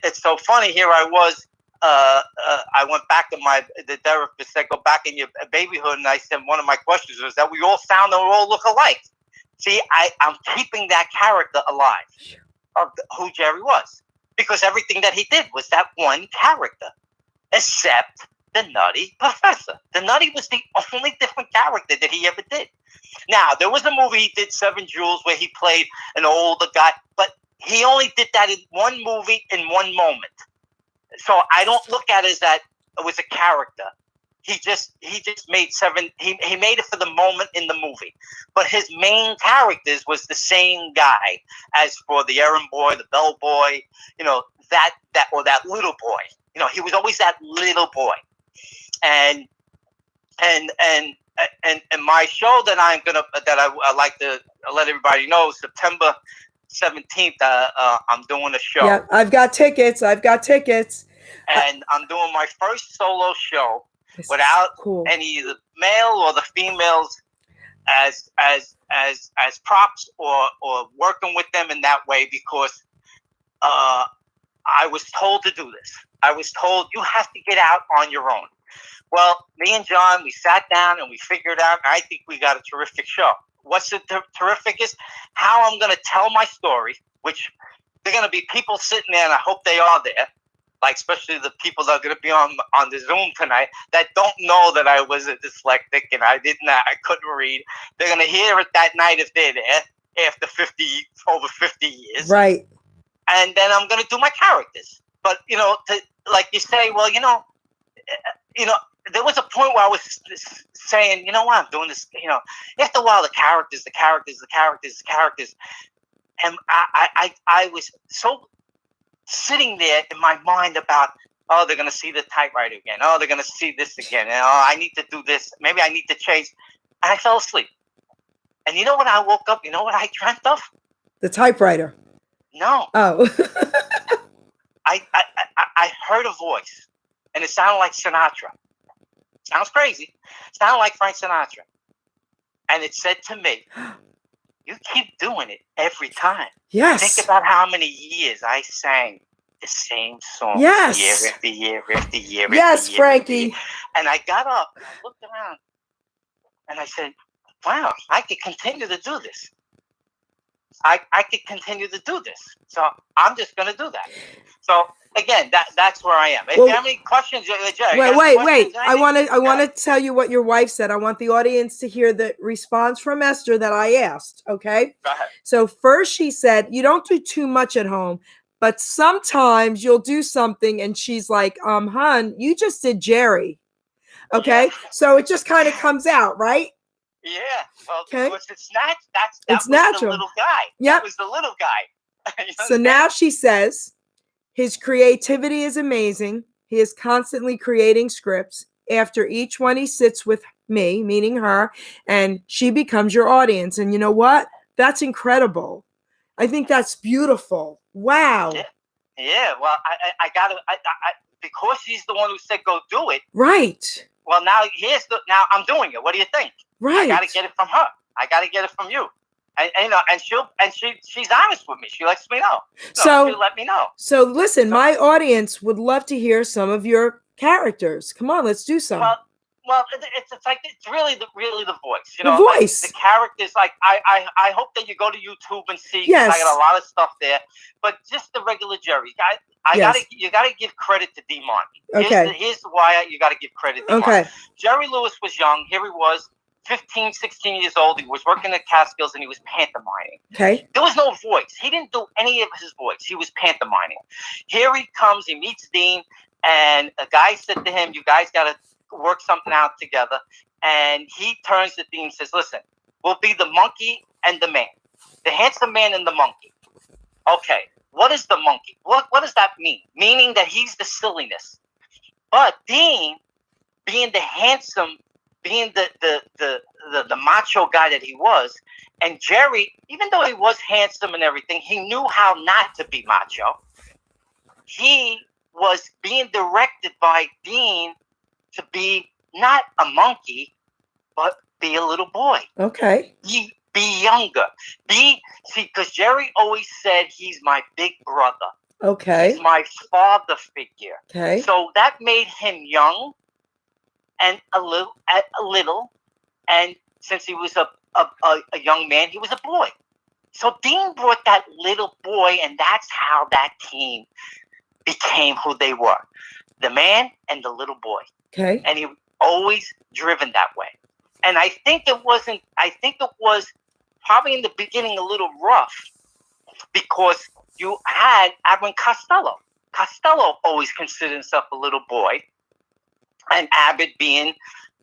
it's so funny. Here I was. I went back to the therapist said, go back in your babyhood. And I said, one of my questions was that we all sound and we all look alike. See, I'm keeping that character alive of who Jerry was. Because everything that he did was that one character, except the Nutty Professor. The Nutty was the only different character that he ever did. Now, there was a movie he did, Seven Jewels, where he played an older guy, but he only did that in one movie in one moment. So I don't look at it as that it was a character. He just made he made it for the moment in the movie. But his main characters was the same guy as for the errand boy, the bell boy, that little boy. He was always that little boy. And my show that I like to let everybody know, September 17th, I'm doing a show. Yeah, I've got tickets. And I'm doing my first solo show without any of the male or the females as props or working with them in that way, because I was told to do this. I was told you have to get out on your own. Well, me and John, we sat down and we figured out, and I think we got a terrific show. What's the terrific is how I'm going to tell my story, which they're going to be people sitting there, and I hope they are there, like especially the people that are going to be on the Zoom tonight that don't know that I was a dyslexic and I couldn't read. They're going to hear it that night if they're there after over 50 years. Right. And then I'm going to do my characters. But, like you say, well, there was a point where I was saying, I'm doing this, after a while, the characters. And I was so sitting there in my mind about, oh, they're going to see the typewriter again. Oh, they're going to see this again. And, oh, I need to do this. Maybe I need to change. And I fell asleep. And you know when I woke up, you know what I dreamt of? The typewriter. No. Oh. I heard a voice, and it sounded like Sinatra. Sounds crazy. Sounded like Frank Sinatra. And it said to me, you keep doing it every time. Yes. Think about how many years I sang the same song. Yes. Year after year after year. Yes, after year, Frankie. And I got up and I looked around and I said, wow, I could continue to do this. I could continue to do this. So I'm just going to do that. So again, that's where I am. If you have any questions, Jerry, wait. I want to tell you what your wife said. I want the audience to hear the response from Esther that I asked. Okay. Go ahead. So first she said, you don't do too much at home, but sometimes you'll do something. And she's like, hun, you just did Jerry. Okay. Yeah. So it just kind of comes out, right? Yeah. Well, okay. Because it's not, that it's was natural. the little guy. Yeah. That was the little guy. So now she says, his creativity is amazing. He is constantly creating scripts. After each one, he sits with me, meaning her, and she becomes your audience. And you know what? That's incredible. I think that's beautiful. Wow. Yeah. Well, I got to, because he's the one who said go do it. Right. Well, now I'm doing it. What do you think? Right. I got to get it from her. I got to get it from you. And you know, and she's honest with me. She lets me know. So she'll let me know. So listen, my audience would love to hear some of your characters. Come on, let's do some. Well, it's like it's really the voice. You the know, voice. Like the characters. Like I hope that you go to YouTube and see. Yes. I got a lot of stuff there, but just the regular Jerry. You gotta give credit to D.A.M.O.N. Okay. Here's why you gotta give credit to D.A.M.O.N. Okay. Jerry Lewis was young. Here he was. 15, 16 years old. He was working at Catskills and he was pantomiming. Okay. There was no voice. He didn't do any of his voice. He was pantomiming. Here he comes. He meets Dean, and a guy said to him, "You guys got to work something out together." And he turns to Dean and says, "Listen, we'll be the monkey and the man, the handsome man and the monkey." Okay. What is the monkey? What does that mean? Meaning that he's the silliness. But Dean, being the handsome, being the macho guy that he was, and Jerry, even though he was handsome and everything, he knew how not to be macho. He was being directed by Dean to be not a monkey, but be a little boy. Okay. Be younger. Because Jerry always said he's my big brother. Okay. He's my father figure. Okay. So that made him young. And a little, and since he was a young man, he was a boy. So Dean brought that little boy, and that's how that team became who they were, the man and the little boy. Okay. And he always driven that way. And I think it was probably in the beginning a little rough because you had Abbott Costello. Costello always considered himself a little boy. And Abbott being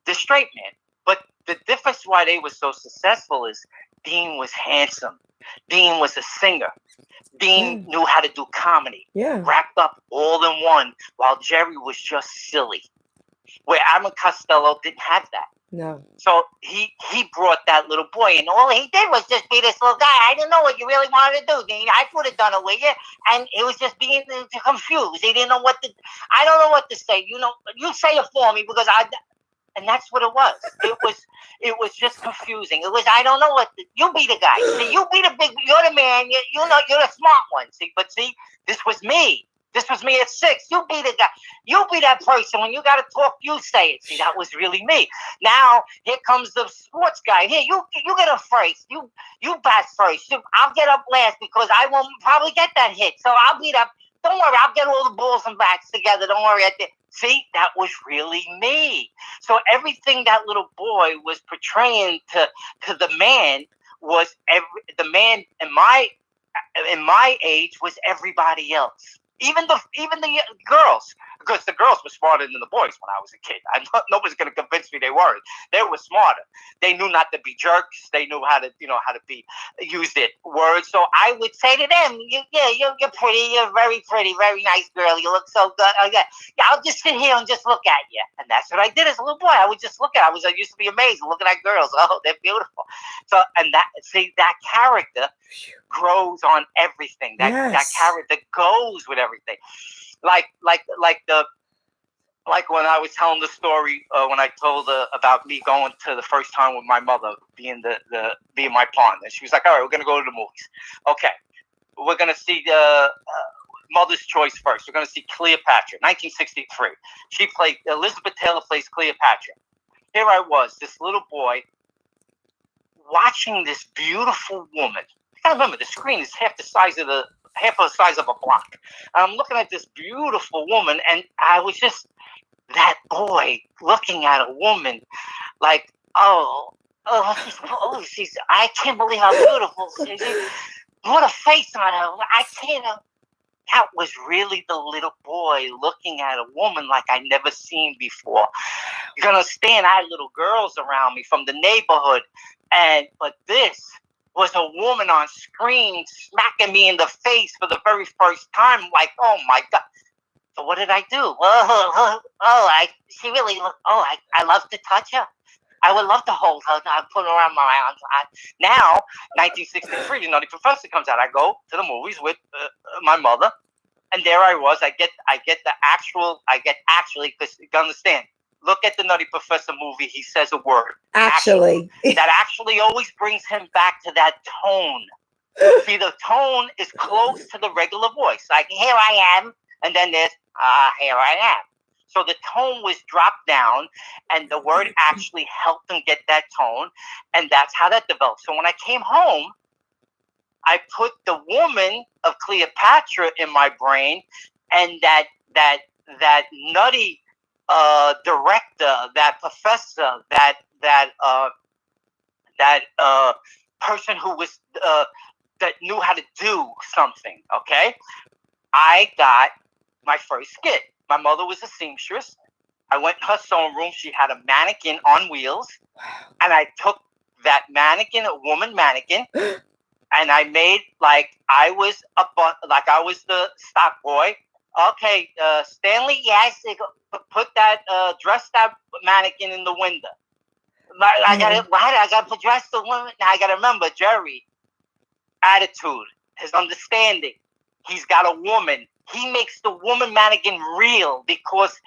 the straight man. But the difference why they were so successful is Dean was handsome. Dean was a singer. Dean knew how to do comedy. Yeah. Wrapped up all in one, while Jerry was just silly. Where Abbott Costello didn't have that. No. So he brought that little boy, and all he did was just be this little guy. I didn't know what you really wanted to do, Dean. I could have done it with you, and it was just being confused. He didn't know what to. I don't know what to say. You know, you say it for me because and that's what it was. It was just confusing. It was I don't know what you be the guy. See, you be the big. You're the man. You know you're the smart one. See, but see, this was me. This was me at 6. You be the guy. You be that person. When you got to talk, you say it. See, that was really me. Now, here comes the sports guy. Here, you get up first. You bat first. I'll get up last because I won't probably get that hit. So I'll be that. Don't worry. I'll get all the balls and bats together. Don't worry. See, that was really me. So everything that little boy was portraying to the man was the man in my age was everybody else. Even the girls, because the girls were smarter than the boys when I was a kid. Nobody's going to convince me they weren't. They were smarter. They knew not to be jerks. They knew how to use their words. So I would say to them, you're pretty. You're very pretty, very nice girl. You look so good. Yeah, I'll just sit here and just look at you. And that's what I did as a little boy. I would just look at. I used to be amazed looking at girls. Oh, they're beautiful. So that character grows on everything. That character goes with everything. Like when I was telling the story when I told about me going to the first time with my mother being being my partner. She was like, "All right, we're gonna go to the movies. Okay, we're gonna see the Mother's Choice first. We're gonna see Cleopatra, 1963. She played Elizabeth Taylor plays Cleopatra. Here I was, this little boy, watching this beautiful woman. I gotta remember, the screen is half the size of a block. I'm looking at this beautiful woman, and I was just that boy looking at a woman like, she's, I can't believe how beautiful she is. What a face on her. I can't. That was really the little boy looking at a woman like I never seen before. You can understand, I had little girls around me from the neighborhood, but this was a woman on screen smacking me in the face for the very first time. Like, oh my God. So what did I do? She really, I love to touch her. I would love to hold her. I put her around my arms. Now, 1963, the Nutty Professor comes out. I go to the movies with my mother, and there I was. I get actually, because you understand. Look at the Nutty Professor movie. He says a word. Actually. That actually always brings him back to that tone. See, the tone is close to the regular voice. Like, here I am, and then there's, here I am. So the tone was dropped down, and the word actually helped him get that tone, and that's how that developed. So when I came home, I put the woman of Cleopatra in my brain, and that nutty director, that professor, that person who was that knew how to do something. Okay, I got my first skit. My mother was a seamstress. I went in her sewing room. She had a mannequin on wheels. And I took that mannequin, a woman mannequin, and I made like I was the stock boy. Okay, Stanley, yes, put that, dress that mannequin in the window. I gotta dress the woman. Now I gotta remember Jerry, attitude, his understanding. He's got a woman. He makes the woman mannequin real because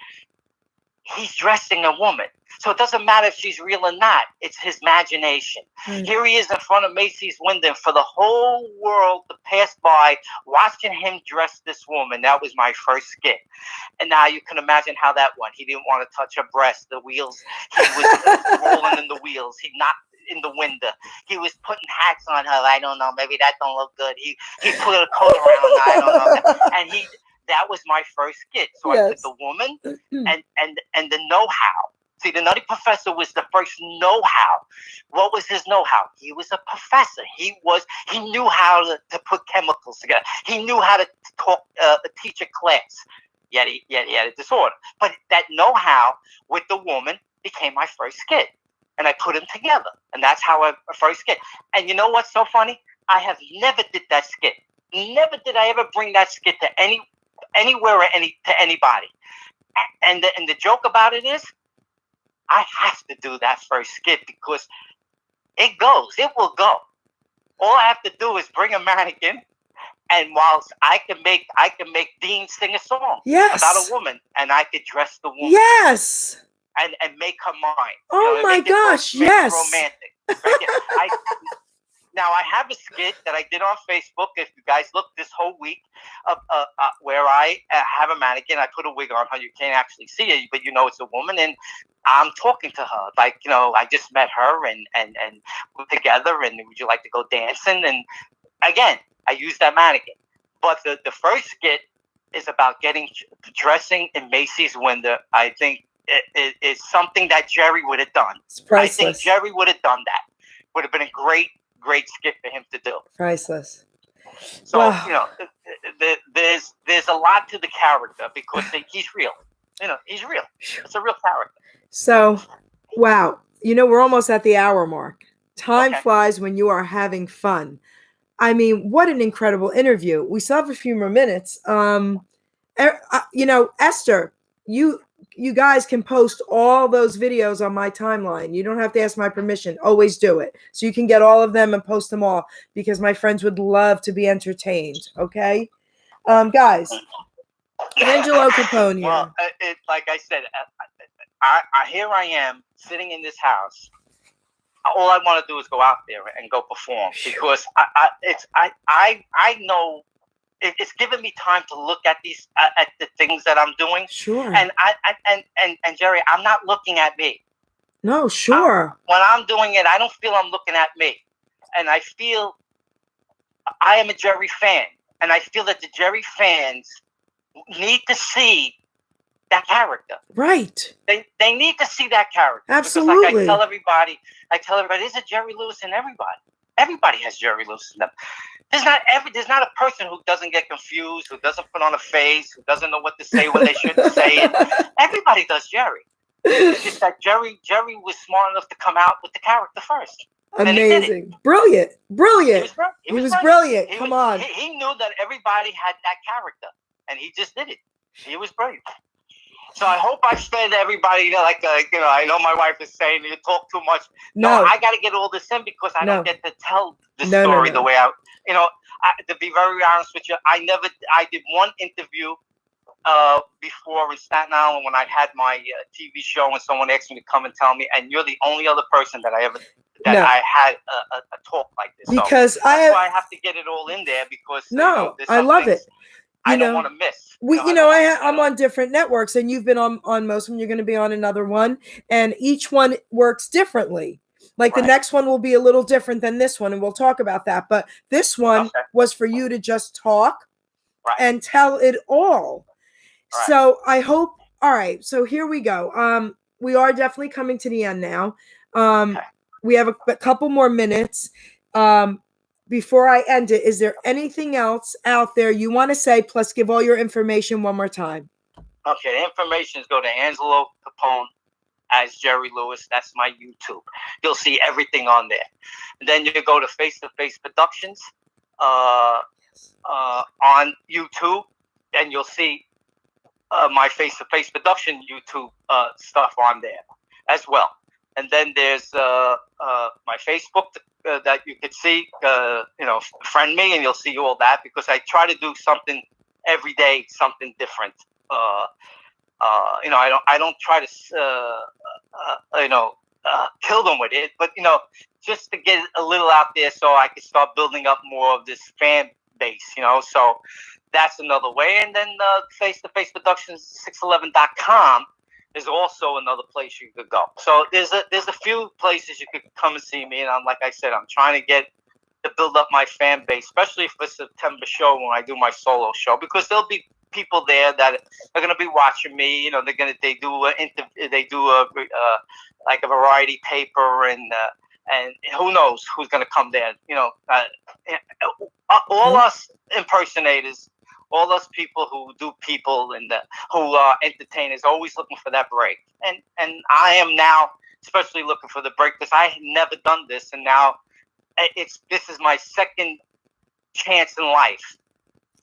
he's dressing a woman. So it doesn't matter if she's real or not. It's his imagination. Mm. Here he is in front of Macy's window for the whole world to pass by, watching him dress this woman. That was my first skit. And now you can imagine how that went. He didn't want to touch her breast, the wheels. He was rolling in the wheels. He knocked in the window. He was putting hats on her. I don't know. Maybe that don't look good. He put a coat around her. I don't know. And that was my first skit. So yes. I put the woman and the know-how. See, the Nutty Professor was the first know-how. What was his know-how? He was a professor. He knew how to put chemicals together. He knew how to teach a class. Yet he had a disorder. But that know-how with the woman became my first skit. And I put them together. And that's how I first skit. And you know what's so funny? I have never did that skit. Never did I ever bring that skit to anywhere or to anybody. And the joke about it is, I have to do that first skit because it will go. All I have to do is bring a mannequin, and whilst I can make Dean sing a song about a woman, and I could dress the woman. Yes. And make her mine. Oh my gosh, yes. Romantic. Now, I have a skit that I did on Facebook. If you guys look this whole week, where I have a mannequin, I put a wig on her. You can't actually see it, but you know it's a woman, and I'm talking to her like, I just met her, and we're together, and would you like to go dancing? And again, I use that mannequin. But the first skit is about dressing in Macy's window. I think it is something that Jerry would have done. It's priceless. I think Jerry would have done that. Would have been a great skit for him to do. Priceless. So, wow. There's a lot to the character because he's real. He's real. It's a real character. So, wow. We're almost at the hour mark. Time flies when you are having fun. I mean, what an incredible interview. We still have a few more minutes. Esther, you guys can post all those videos on my timeline. You don't have to ask my permission. Always do it. So you can get all of them and post them all because my friends would love to be entertained. Okay? Guys, Angelo Capone here. Well, like I said, here I am sitting in this house. All I want to do is go out there and go perform because I know it's given me time to look at these at the things that I'm doing. Sure. And Jerry, I'm not looking at me. No, sure. When I'm doing it, I don't feel I'm looking at me. And I feel I am a Jerry fan. And I feel that the Jerry fans need to see that character. Right. They need to see that character. Absolutely. Because like I tell everybody, there's a Jerry Lewis in everybody. Everybody has Jerry Lewis in them. There's not a person who doesn't get confused, who doesn't put on a face, who doesn't know what to say when they shouldn't say it. Everybody does Jerry. It's just that Jerry was smart enough to come out with the character first. Amazing. Brilliant. He was brilliant. Come on. He knew that everybody had that character, and he just did it. He was brilliant. So I hope I fed everybody, I know my wife is saying you talk too much. No, I got to get all this in because I don't get to tell the story the way to be very honest with you, I did one interview before in Staten Island when I had my TV show and someone asked me to come and tell me, and you're the only other person that I had a talk like this. Because so that's why I have to get it all in there because I love it. I don't want to miss. I'm on different networks, and you've been on most of them. You're going to be on another one, and each one works differently. Like the next one will be a little different than this one, and we'll talk about that. But this one was for you to just talk and tell it all. Right. So I hope. All right. So here we go. We are definitely coming to the end now. We have a couple more minutes. Before I end it, is there anything else out there you want to say? Plus, give all your information one more time. Okay, the information is go to Angelo Capone as Jerry Lewis. That's my YouTube. You'll see everything on there. And then you go to Face to Face Productions on YouTube, and you'll see my Face to Face Production YouTube stuff on there as well. And then there's my Facebook that you could see, friend me, and you'll see all that because I try to do something every day, something different. I don't try to, kill them with it, but just to get a little out there so I can start building up more of this fan base. So that's another way. And then Face to Face Productions 611.com. is also another place you could go. So there's a few places you could come and see me. And like I said, I'm trying to build up my fan base, especially for September show when I do my solo show, because there'll be people there that are going to be watching me. They do like a variety paper and who knows who's going to come there. All us impersonators. All those people who do people and who are entertainers, always looking for that break. And I am now especially looking for the break because I had never done this, and now this is my second chance in life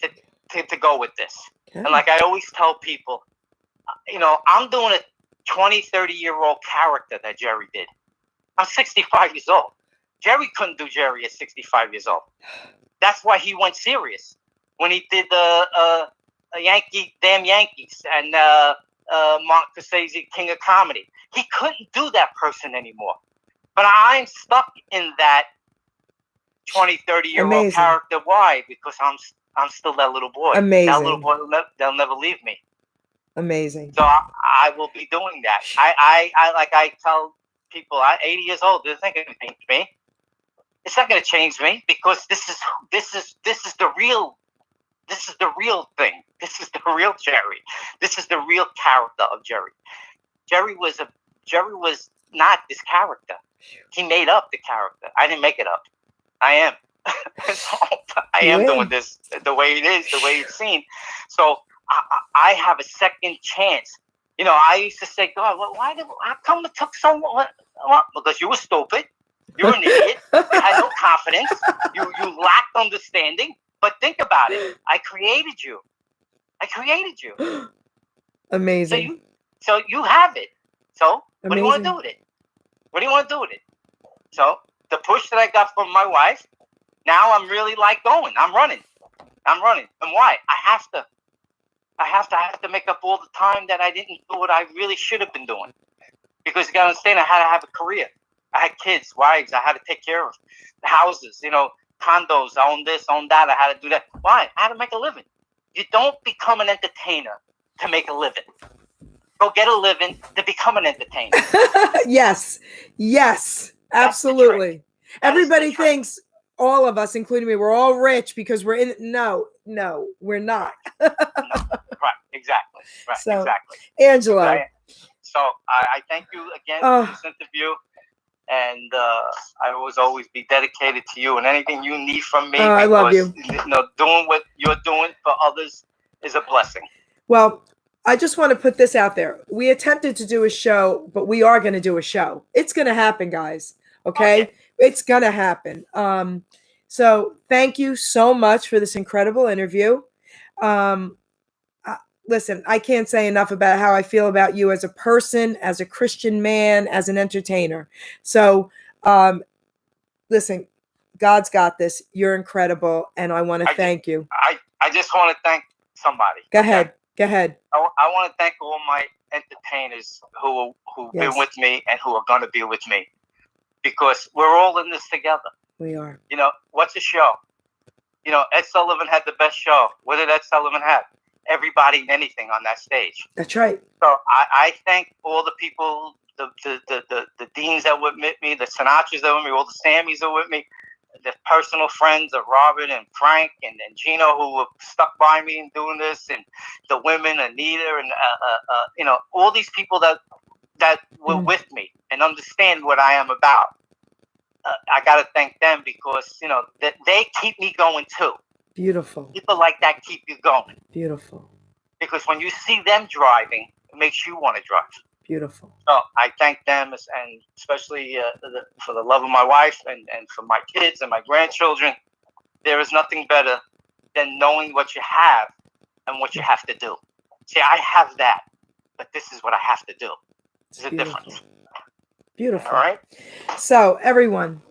to go with this. Okay. And like I always tell people, I'm doing a 20, 30-year-old character that Jerry did. I'm 65 years old. Jerry couldn't do Jerry at 65 years old. That's why he went serious. When he did Damn Yankees and Mark Scorsese, King of Comedy, he couldn't do that person anymore. But I'm stuck in that 20, 30-year-old character. Why? Because I'm still that little boy. Amazing. That little boy, they'll never leave me. Amazing. So I will be doing that. I tell people, I'm 80 years old. This ain't gonna change me. It's not gonna change me because this is the real. This is the real thing. This is the real Jerry. This is the real character of Jerry. Jerry was not this character. He made up the character. I didn't make it up. I am. So I am doing this the way it is, the way it's seen. So I have a second chance. I used to say, God, how come it took so long? Well, because you were stupid. You were an idiot. You had no confidence. You lacked understanding. But think about it. I created you. Amazing. So you have it. So what do you want to do with it? So the push that I got from my wife, now I'm really going. I'm running. And why? I have to make up all the time that I didn't do what I really should have been doing. Because you gotta understand, I had to have a career. I had kids, wives. I had to take care of the houses. Condos, I own this, own that. I had to do that. Why? I had to make a living. You don't become an entertainer to make a living. go get a living to become an entertainer. Yes, absolutely. Everybody trick. thinks, all of us, including me, we're all rich because we're in. No, we're not. No, right, exactly. Right, So, exactly. Angelo. Right? So I thank you again for this interview. And I will always be dedicated to you and anything you need from me. I love you. Doing what you're doing for others is a blessing. Well, I just want to put this out there. We attempted to do a show, but we are going to do a show. It's going to happen, guys. Okay? Okay. It's going to happen. So thank you so much for this incredible interview. Listen, I can't say enough about how I feel about you as a person, as a Christian man, as an entertainer. So, listen, God's got this. You're incredible, and I want to thank you. I just want to thank somebody. Go ahead. Go ahead. I want to thank all my entertainers who've been with me and who are going to be with me, because we're all in this together. We are. What's a show? Ed Sullivan had the best show. What did Ed Sullivan have? Everybody and anything on that stage. That's right. So I thank all the people, the Deans that were with me, the Sinatras that were with me, all the Sammys that were with me, the personal friends of Robert and Frank and Gino who were stuck by me in doing this, and the women, Anita, and all these people that were with me and understand what I am about. I got to thank them because that they keep me going too. Beautiful. People like that keep you going. Beautiful. Because when you see them driving, it makes you want to drive. Beautiful. So I thank them, and especially for the love of my wife and for my kids and my grandchildren. There is nothing better than knowing what you have and what you have to do. See, I have that, but this is what I have to do. There's a difference. Beautiful. All right. So, everyone,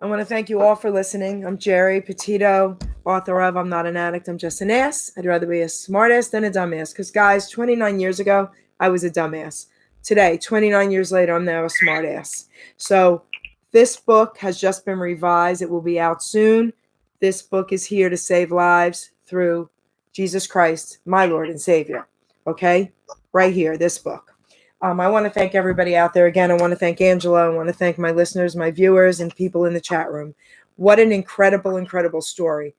I want to thank you all for listening. I'm Jerry Petito, author of I'm Not an Addict, I'm Just an Ass. I'd rather be a smartass than a dumbass. Because, guys, 29 years ago, I was a dumbass. Today, 29 years later, I'm now a smartass. So, this book has just been revised. It will be out soon. This book is here to save lives through Jesus Christ, my Lord and Savior. Okay? Right here, this book. I want to thank everybody out there. Again, I want to thank Angela. I want to thank my listeners, my viewers, and people in the chat room. What an incredible, incredible story.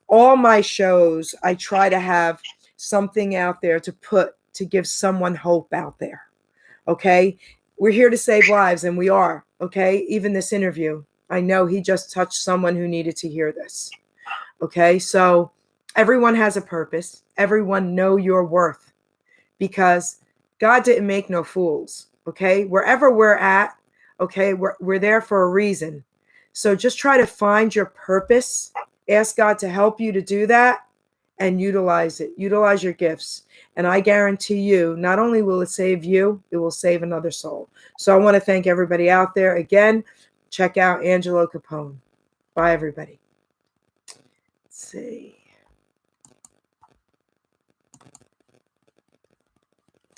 All my shows, I try to have something out there to give someone hope out there. Okay? We're here to save lives, and we are. Okay? Even this interview, I know he just touched someone who needed to hear this. Okay? So everyone has a purpose. Everyone know your worth, because God didn't make no fools, okay? Wherever we're at, okay, we're there for a reason. So just try to find your purpose. Ask God to help you to do that and utilize it. Utilize your gifts. And I guarantee you, not only will it save you, it will save another soul. So I want to thank everybody out there. Again, check out Angelo Capone. Bye, everybody. Let's see.